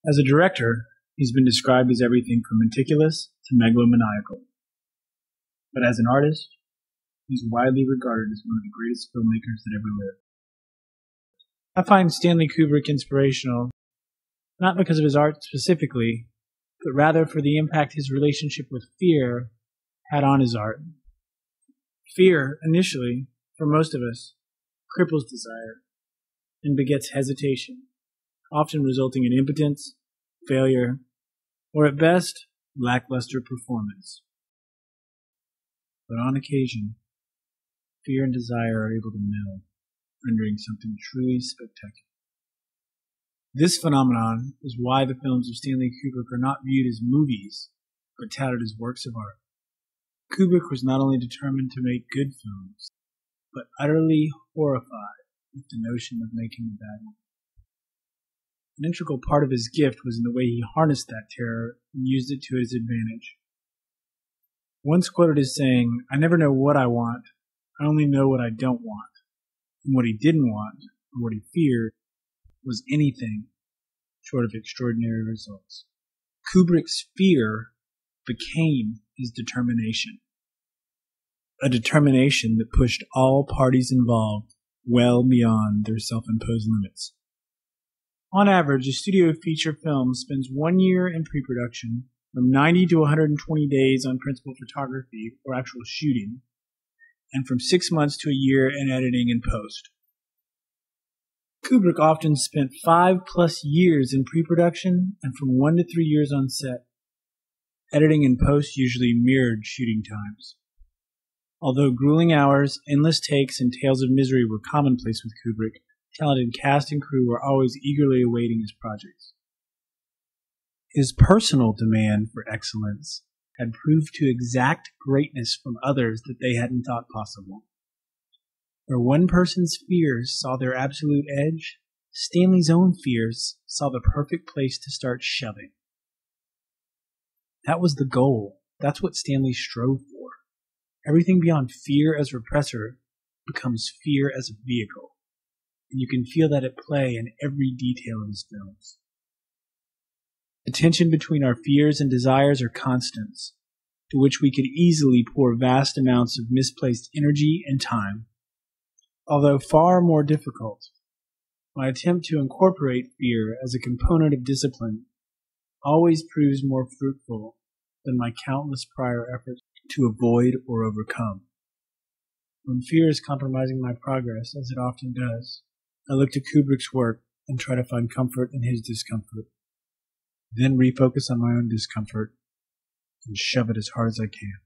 As a director, he's been described as everything from meticulous to megalomaniacal. But as an artist, he's widely regarded as one of the greatest filmmakers that ever lived. I find Stanley Kubrick inspirational, not because of his art specifically, but rather for the impact his relationship with fear had on his art. Fear, initially, for most of us, cripples desire and begets hesitation, often resulting in impotence, failure, or at best, lackluster performance. But on occasion, fear and desire are able to meld, rendering something truly spectacular. This phenomenon is why the films of Stanley Kubrick are not viewed as movies, but touted as works of art. Kubrick was not only determined to make good films, but utterly horrified with the notion of making a bad one. An integral part of his gift was in the way he harnessed that terror and used it to his advantage. Once quoted as saying, "I never know what I want, I only know what I don't want." And what he didn't want, or what he feared, was anything short of extraordinary results. Kubrick's fear became his determination. A determination that pushed all parties involved well beyond their self-imposed limits. On average, a studio feature film spends 1 year in pre-production, from 90 to 120 days on principal photography or actual shooting, and from 6 months to a year in editing and post. Kubrick often spent 5+ years in pre-production and from 1 to 3 years on set. Editing and post usually mirrored shooting times. Although grueling hours, endless takes, and tales of misery were commonplace with Kubrick, talented cast and crew were always eagerly awaiting his projects. His personal demand for excellence had proved to exact greatness from others that they hadn't thought possible. Where one person's fears saw their absolute edge, Stanley's own fears saw the perfect place to start shoving. That was the goal. That's what Stanley strove for. Everything beyond fear as repressor becomes fear as a vehicle, and you can feel that at play in every detail of his films. The tension between our fears and desires are constants, to which we could easily pour vast amounts of misplaced energy and time. Although far more difficult, my attempt to incorporate fear as a component of discipline always proves more fruitful than my countless prior efforts to avoid or overcome. When fear is compromising my progress, as it often does, I look to Kubrick's work and try to find comfort in his discomfort, then refocus on my own discomfort and shove it as hard as I can.